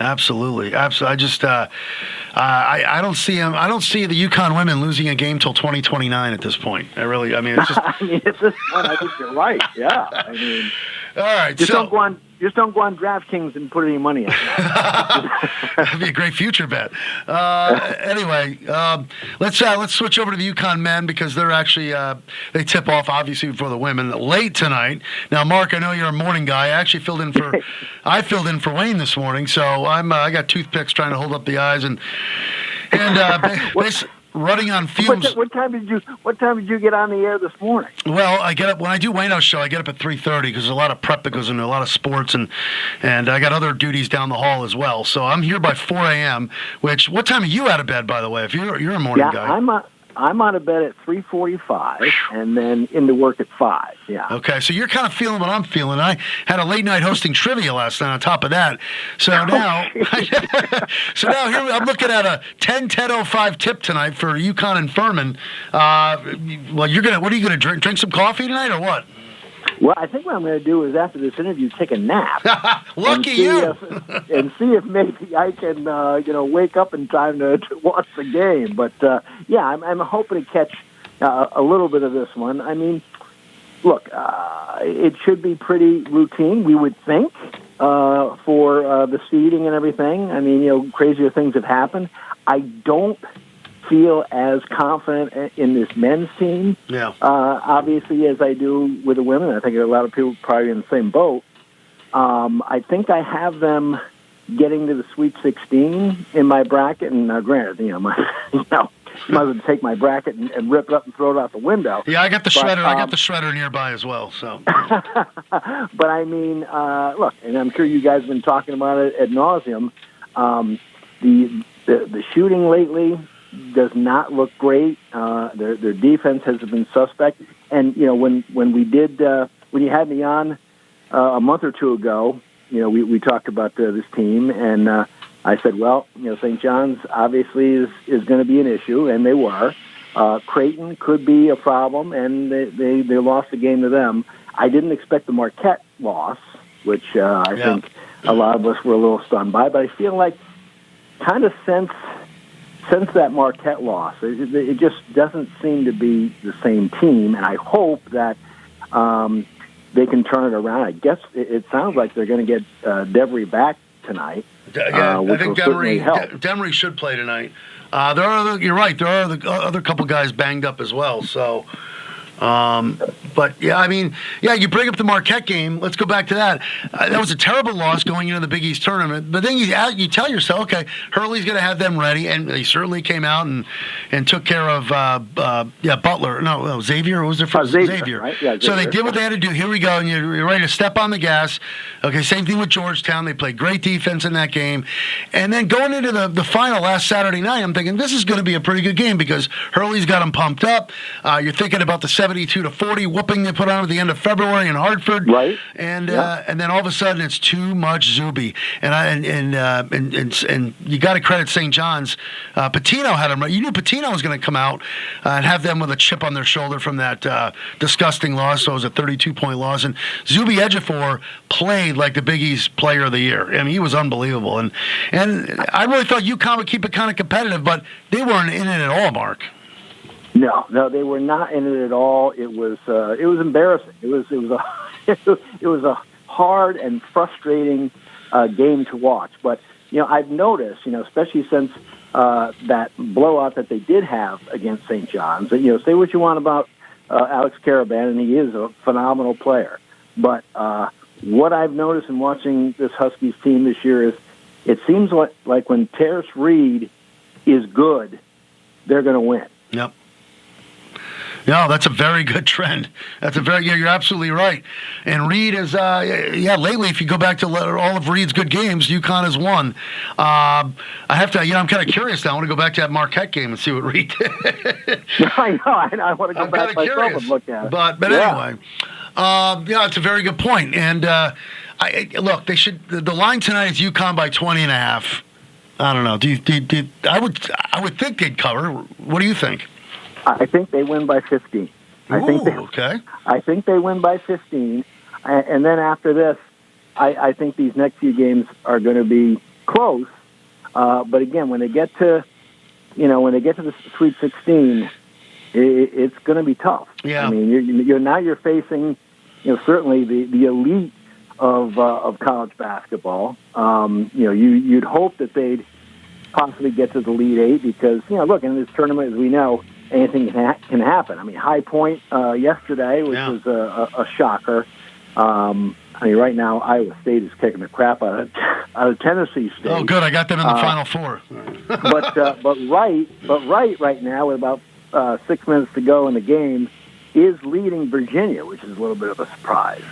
Absolutely. I just I don't see him. I don't see the UConn women losing a game till 2029 at this point. It's just. I mean, at this point, I think you're right. Yeah. I mean, all right. Don't go on DraftKings and put any money on that. That'd be a great future bet. Anyway, let's switch over to the UConn men, because they're actually they tip off obviously before the women late tonight. Now, Mark, I know you're a morning guy. I actually filled in for Wayne this morning, so I got toothpicks trying to hold up the eyes and running on fumes. What time did you get on the air this morning? Well, I get up when I do Wayno's show. I get up at 3:30 because there's a lot of prep that goes into a lot of sports, and I got other duties down the hall as well. So I'm here by 4 a.m. Which, what time are you out of bed, by the way? If you're a morning guy. I'm out of bed at 3:45 and then into work at 5. Yeah. Okay, so you're kind of feeling what I'm feeling. I had a late night hosting trivia last night on top of that. So now, here I'm looking at a 10:05 tip tonight for UConn and Furman. What are you gonna drink? Drink some coffee tonight or what? Well, I think what I'm going to do is after this interview, take a nap. Lucky you! And see if maybe I can, wake up in time to watch the game. But I'm hoping to catch a little bit of this one. I mean, look, it should be pretty routine, we would think, for the seeding and everything. I mean, crazier things have happened. I don't feel as confident in this men's team, obviously, as I do with the women. I think a lot of people probably in the same boat. I think I have them getting to the Sweet 16 in my bracket, and granted, you might as well take my bracket and rip it up and throw it out the window. Yeah, I got the shredder. I got the shredder nearby as well. So, but I mean, look, and I'm sure you guys have been talking about it ad nauseum. The shooting lately does not look great. Their defense has been suspect. And when you had me on a month or two ago, we talked about this team, and I said, well, St. John's obviously is going to be an issue, and they were. Creighton could be a problem, and they lost the game to them. I didn't expect the Marquette loss, which I think a lot of us were a little stunned by, but I feel like kind of since that Marquette loss, it just doesn't seem to be the same team, and I hope that they can turn it around. I guess it sounds like they're going to get Devery back tonight. I think Demery should play tonight. You're right. There are the other couple guys banged up as well. So, but you bring up the Marquette game. Let's go back to that. That was a terrible loss going into the Big East tournament. But then you tell yourself, okay, Hurley's going to have them ready, and they certainly came out and took care of Butler. No, Xavier. What was their first? Xavier. Right? Yeah, Xavier. So they did what they had to do. Here we go, and you're ready to step on the gas. Okay, same thing with Georgetown. They played great defense in that game, and then going into the final last Saturday night, I'm thinking this is going to be a pretty good game because Hurley's got them pumped up. You're thinking about the 72-40 whooping they put on at the end of February in Hartford, right? And then all of a sudden it's too much Zuby, and you got to credit St. John's. Patino had them right. You knew Patino was going to come out and have them with a chip on their shoulder from that disgusting loss. So it was a 32-point loss, and Zuby Ejiofor played like the Big East Player of the Year. I mean, he was unbelievable, and I really thought UConn would keep it kind of competitive, but they weren't in it at all, Mark. No, they were not in it at all. It was embarrassing. It was a hard and frustrating game to watch. But I've noticed, especially since that blowout that they did have against St. John's. That say what you want about Alex Caravan, and he is a phenomenal player. But what I've noticed in watching this Huskies team this year is it seems like when Terrace Reed is good, they're going to win. Yep. No, that's a very good trend. You're absolutely right. And Reed is, lately, if you go back to all of Reed's good games, UConn has won. I have to, I'm kind of curious now. I want to go back to that Marquette game and see what Reed did. I know. I want to go back myself and look at it. But anyway, it's a very good point. And look, the line tonight is UConn by 20.5. I don't know. I would think they'd cover. What do you think? I think they win by 15. Okay. I think they win by 15, and then after this, I think these next few games are going to be close. But again, when they get to the Sweet 16, it's going to be tough. Yeah. I mean, you're facing, certainly the elite of college basketball. You'd hope that they'd possibly get to the Elite Eight because look, in this tournament, as we know, anything can happen. I mean, High Point yesterday, which was a shocker. Right now, Iowa State is kicking the crap out of Tennessee State. Oh, good! I got them in the Final Four. but right now, with about 6 minutes to go in the game, is leading Virginia, which is a little bit of a surprise.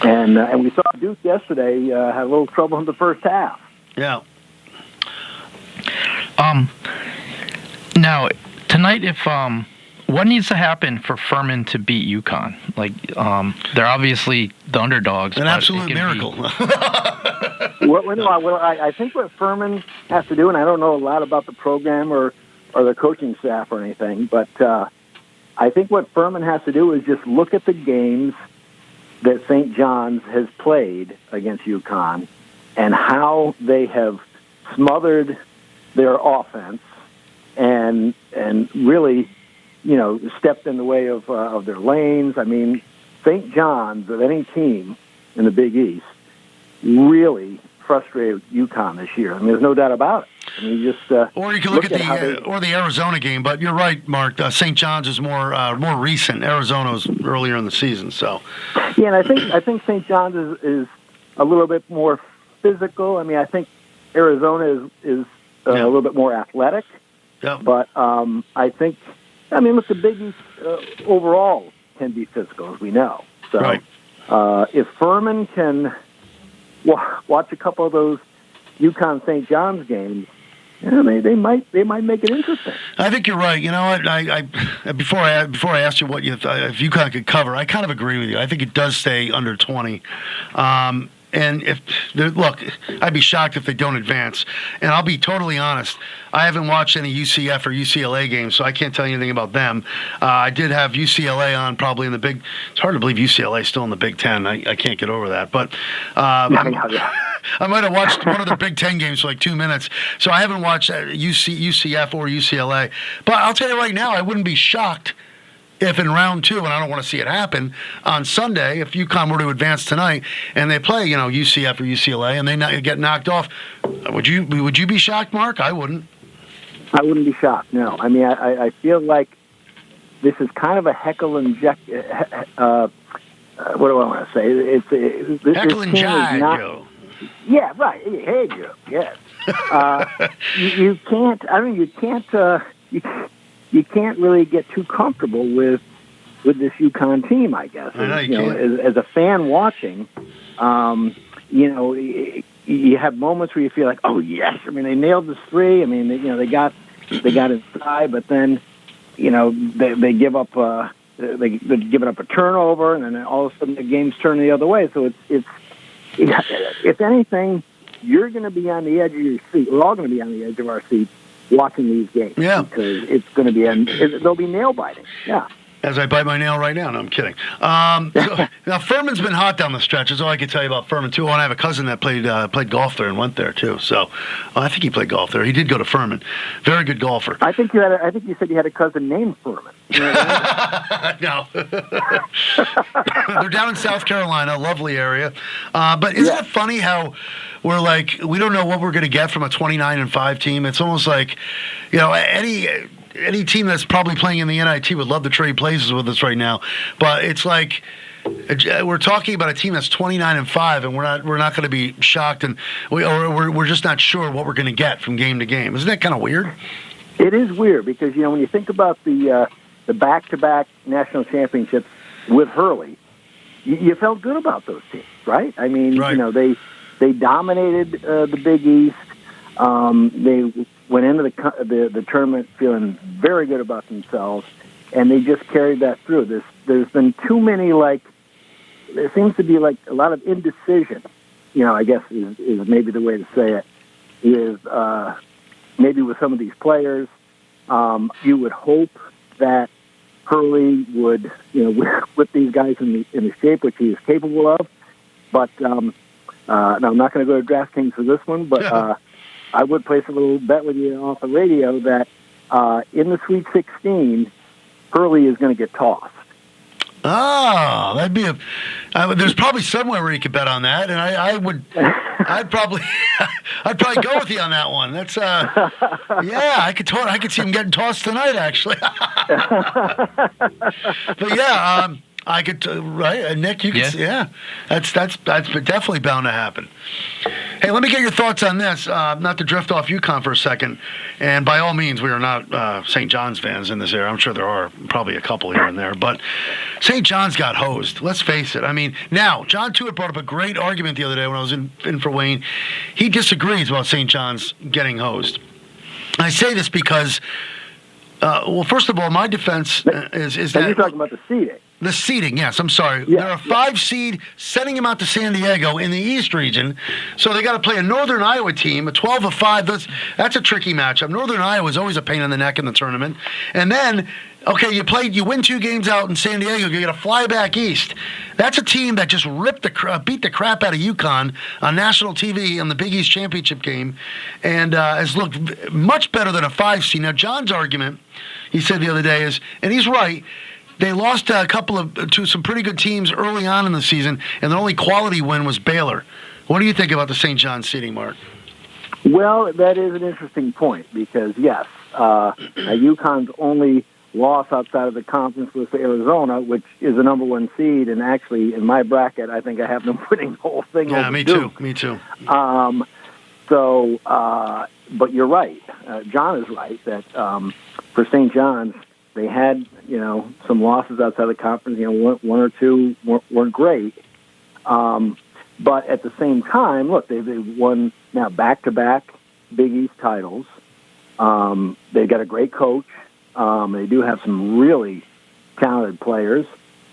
And we saw Duke yesterday had a little trouble in the first half. Yeah. Now, tonight, if what needs to happen for Furman to beat UConn? Like, they're obviously the underdogs. An absolute miracle. I think what Furman has to do, and I don't know a lot about the program or the coaching staff or anything, but I think what Furman has to do is just look at the games that St. John's has played against UConn and how they have smothered their offense and really, stepped in the way of their lanes. I mean, St. John's, of any team in the Big East, really frustrated UConn this year. I mean, there's no doubt about it. I mean, or you can look at the Arizona game, but you're right, Mark. St. John's is more recent. Arizona's earlier in the season, so. Yeah, and I think St. John's is a little bit more physical. I mean, I think Arizona is a little bit more athletic. Yeah. But I think, look, the Big East overall can be physical, as we know. So right. If Furman can watch a couple of those UConn St. John's games, they might make it interesting. I think you're right. You know what? I before I asked you what if UConn could cover, I kind of agree with you. I think it does stay under 20. And I'd be shocked if they don't advance. And I'll be totally honest. I haven't watched any UCF or UCLA games, so I can't tell you anything about them. I did have UCLA on probably in the Big. It's hard to believe UCLA is still in the Big Ten. I can't get over that. But I might have watched one of the Big Ten games for like 2 minutes. So I haven't watched UCF or UCLA. But I'll tell you right now, I wouldn't be shocked if in round 2, and I don't want to see it happen, on Sunday, if UConn were to advance tonight and they play, UCF or UCLA, and they get knocked off, would you be shocked, Mark? I wouldn't. I wouldn't be shocked, no. I mean, I feel like this is kind of a heckle and what do I want to say? Heckle and jive, Joe. Yeah, right. Hey, Joe, yes. You can't really get too comfortable with this UConn team, I guess. As a fan watching, you have moments where you feel like, oh yes, I mean they nailed this 3. I mean they got inside, but then they give up they're giving up a turnover, and then all of a sudden the game's turning the other way. So it's if anything, you're going to be on the edge of your seat. We're all going to be on the edge of our seat watching these games. Yeah. Because it's going to be they'll be nail biting. Yeah. As I bite my nail right now. No, I'm kidding. Now, Furman's been hot down the stretch. That's all I can tell you about Furman, too. And I have a cousin that played golf there and went there, too. So I think he played golf there. He did go to Furman. Very good golfer. I think you said you had a cousin named Furman. You know what No. They're down in South Carolina, lovely area. But isn't it funny how we're like, we don't know what we're going to get from a 29-5 team? It's almost like, Eddie any team that's probably playing in the NIT would love to trade places with us right now, but it's like we're talking about a team that's 29-5, and we're not going to be shocked, and we're just not sure what we're going to get from game to game. Isn't that kind of weird? It is weird because when you think about the back-to-back national championships with Hurley, you felt good about those teams, right? I mean, right. They dominated the Big East. They went into the tournament feeling very good about themselves, and they just carried that through. There's been too many, there seems to be a lot of indecision, I guess is maybe the way to say it, is maybe with some of these players. You would hope that Hurley would, whip these guys in the shape which he is capable of. But now I'm not going to go to DraftKings for this one, but I would place a little bet with you off the radio that in the Sweet 16, Hurley is going to get tossed. Oh, that'd be there's probably somewhere where you could bet on that, and I'd probably go with you on that one. That's I could see him getting tossed tonight, actually. But yeah, I could right, Nick. You could, that's definitely bound to happen. Hey, let me get your thoughts on this. Not to drift off UConn for a second, and by all means, we are not St. John's fans in this area. I'm sure there are probably a couple here and there, but St. John's got hosed. Let's face it. I mean, now, John Tewitt brought up a great argument the other day when I was in for Wayne. He disagrees about St. John's getting hosed. I say this because, first of all, my defense is that... you're talking about the seeding. The seeding, yes. I'm sorry. Yeah, They're a 5 seed, sending them out to San Diego in the East region. So they got to play a Northern Iowa team, a 12-5. That's a tricky matchup. Northern Iowa is always a pain in the neck in the tournament. And then, okay, you win 2 games out in San Diego. You got to fly back east. That's a team that just beat the crap out of UConn on national TV on the Big East championship game, and has looked much better than a 5 seed. Now, John's argument, he said the other day is, and he's right. They lost to some pretty good teams early on in the season, and the only quality win was Baylor. What do you think about the St. John's seeding, Mark? Well, that is an interesting point because, yes, UConn's only loss outside of the conference was to Arizona, which is the number 1 seed, and actually, in my bracket, I think I have them winning the whole thing. Yeah, me too. But you're right. John is right that for St. John's, they had, some losses outside the conference. One or two weren't great. But at the same time, look, they've won now back-to-back Big East titles. They've got a great coach. They do have some really talented players.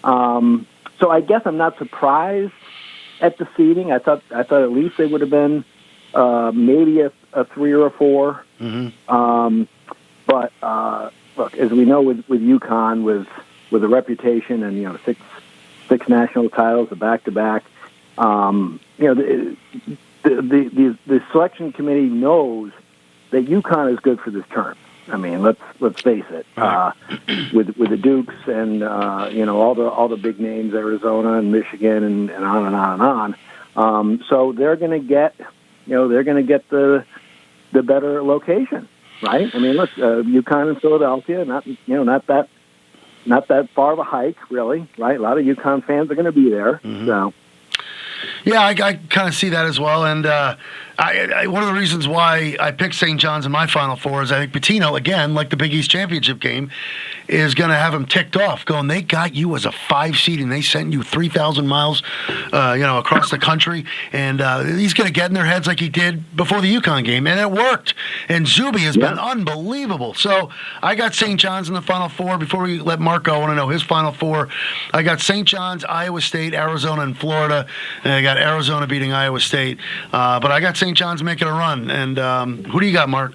So I guess I'm not surprised at the seeding. I thought at least they would have been maybe a 3 or a 4. Mm-hmm. But look, as we know with UConn, with a reputation and six national titles, a back-to-back, the selection committee knows that UConn is good for this term. I mean, let's face it. With the Dukes and all the big names, Arizona and Michigan, and on and on and on. So they're going to get the better location. Right. I mean, look, UConn and Philadelphia, not that far of a hike, really. Right. A lot of UConn fans are going to be there. Mm-hmm. So. Yeah, I kind of see that as well. And one of the reasons why I picked St. John's in my Final Four is I think Pitino, again, like the Big East championship game, is going to have him ticked off, going, they got you as a 5 seed and they sent you 3,000 miles, across the country. And he's going to get in their heads like he did before the UConn game. And it worked. And Zuby has been unbelievable. So I got St. John's in the Final Four. Before we let Mark go, I want to know his Final Four. I got St. John's, Iowa State, Arizona, and Florida. And I got Arizona beating Iowa State. But I got St. John's making a run. And who do you got, Mark?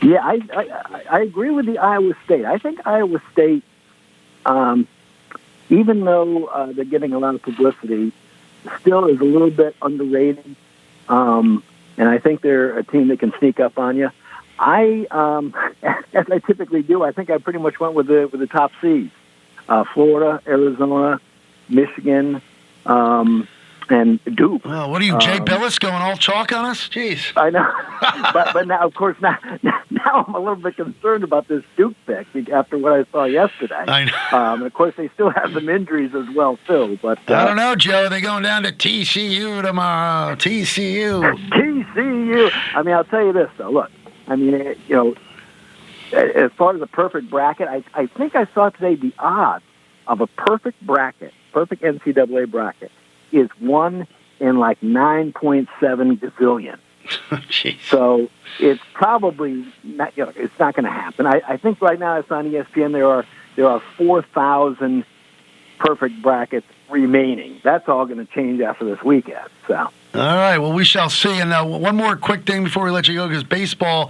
Yeah, I agree with the Iowa State. I think Iowa State, even though they're getting a lot of publicity, still is a little bit underrated. And I think they're a team that can sneak up on you. As I typically do, I think I pretty much went with the top seeds. Florida, Arizona, Michigan, and Duke. Well, what are you, Jay Billis, going all chalk on us? Jeez. I know, but now, of course, now I'm a little bit concerned about this Duke pick after what I saw yesterday. I know. And of course, they still have some injuries as well too. But I don't know, Joe. Are they going down to TCU tomorrow? TCU. TCU. I mean, I'll tell you this though. Look, I mean, as far as a perfect bracket, I think I saw today the odds of a perfect NCAA bracket is 1 in like 9.7 gazillion. Jeez. So it's probably not. It's not going to happen. I think right now it's on ESPN. There are 4,000 perfect brackets remaining. That's all going to change after this weekend. So. All right, well, we shall see. And now, one more quick thing before we let you go, because baseball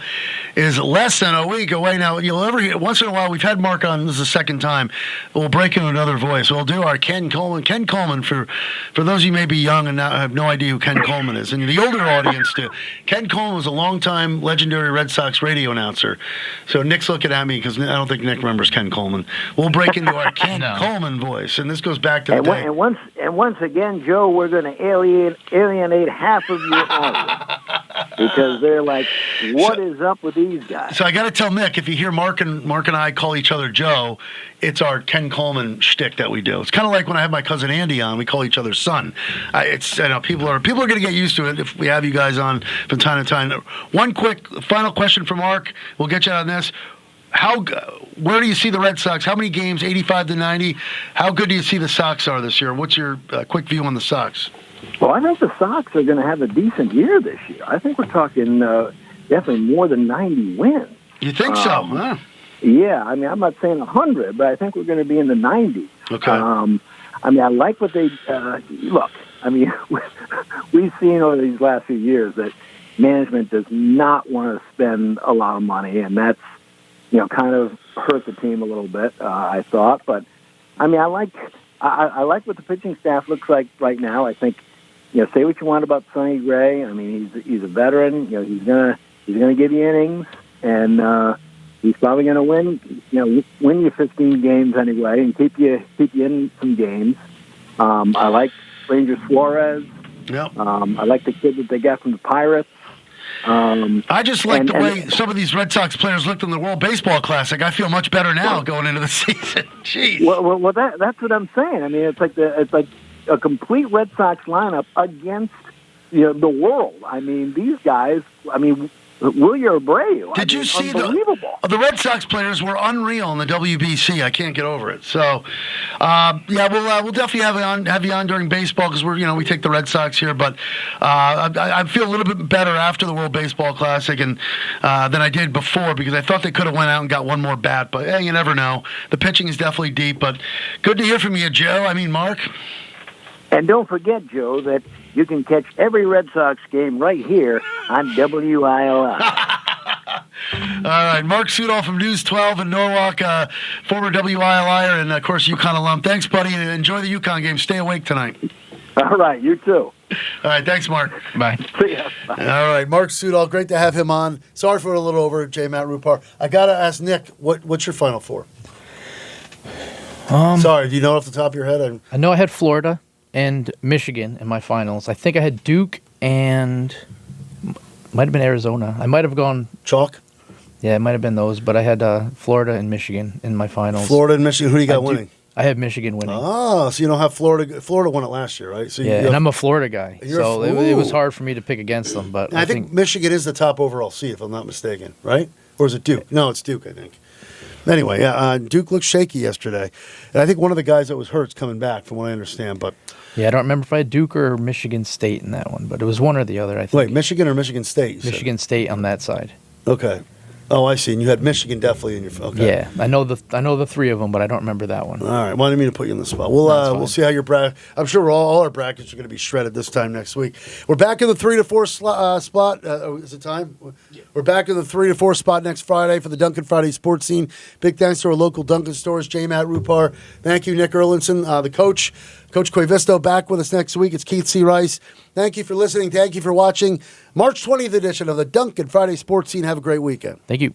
is less than a week away now. You'll ever hear, once in a while, we've had Mark on, this is the second time. We'll break into another voice. We'll do our Ken Coleman. Ken Coleman, for those of you who may be young and not, have no idea who Ken Coleman is, and the older audience do. Ken Coleman was a longtime legendary Red Sox radio announcer. So Nick's looking at me because I don't think Nick remembers Ken Coleman. We'll break into our Ken Coleman voice, and this goes back to the day. And once again, Joe, we're going to alienate half of your audience because they're like, "What is up with these guys?" So I got to tell Nick, if you hear Mark and I call each other Joe, it's our Ken Coleman shtick that we do. It's kind of like when I have my cousin Andy on, we call each other son. People are going to get used to it if we have you guys on from time to time. One quick final question for Mark. We'll get you on this. Where do you see the Red Sox? How many games? 85-90. How good do you see the Sox are this year? What's your quick view on the Sox? Well, I think the Sox are going to have a decent year this year. I think we're talking definitely more than 90 wins. You think so? Huh? Yeah. I mean, I'm not saying 100, but I think we're going to be in the 90s. Okay. I mean, I like what they look. I mean, we've seen over these last few years that management does not want to spend a lot of money, and that's kind of hurt the team a little bit, I thought. But, I mean, I like what the pitching staff looks like right now. I think, say what you want about Sonny Gray. I mean, he's a veteran. He's gonna give you innings, and he's probably gonna win you 15 games anyway, and keep you in some games. I like Ranger Suarez. Yep. I like the kid that they got from the Pirates. I just like the way some of these Red Sox players looked in the World Baseball Classic. I feel much better now going into the season. Jeez. Well, that's what I'm saying. I mean, it's like a complete Red Sox lineup against the world. I mean, these guys. I mean, Wilyer Abreu. Did you see the Red Sox players were unreal in the WBC? I can't get over it. So, we'll definitely have you on during baseball because we take the Red Sox here. But I feel a little bit better after the World Baseball Classic and than I did before because I thought they could have went out and got one more bat. But you never know. The pitching is definitely deep. But good to hear from you, Joe. I mean, Mark. And don't forget, Joe, that you can catch every Red Sox game right here on WILI. All right, Mark Sudol from News 12 in Norwalk, former WILIer and, of course, UConn alum. Thanks, buddy, and enjoy the UConn game. Stay awake tonight. All right, you too. All right, thanks, Mark. Bye. See ya. Bye. All right, Mark Sudol, great to have him on. Sorry for a little over, J. Matt Rupar. I got to ask Nick, what's your Final Four? Sorry, do you know off the top of your head? I know I had Florida and Michigan in my finals. I think I had Duke and might have been Arizona. I might have gone chalk. Yeah, it might have been those, but I had Florida and Michigan in my finals. Florida and Michigan. Who do you got winning? I have Michigan winning. Oh, so you don't have Florida. Florida won it last year, right? So and I'm a Florida guy, so it was hard for me to pick against them. But I think Michigan is the top overall seed, if I'm not mistaken, right? Or is it Duke? No, it's Duke, I think. Anyway, Duke looked shaky yesterday. And I think one of the guys that was hurt is coming back, from what I understand. But yeah, I don't remember if I had Duke or Michigan State in that one, but it was one or the other, I think. Wait, Michigan or Michigan State? Michigan State on that side. Okay. Oh, I see. And you had Michigan definitely in your – okay. Yeah, I know the three of them, but I don't remember that one. All right. Well, I didn't mean to put you in the spot. We'll see how your bracket – I'm sure all our brackets are going to be shredded this time next week. We're back in the 3 to 4 spot. Is it time? Yeah. We're back in the 3 to 4 spot next Friday for the Dunkin' Friday sports scene. Big thanks to our local Dunkin' stores, J. Matt Rupar. Thank you, Nick Erlinson, the coach. Coach Koivisto back with us next week. It's Keith C. Rice. Thank you for listening. Thank you for watching March 20th edition of the Dunkin' Friday sports scene. Have a great weekend. Thank you.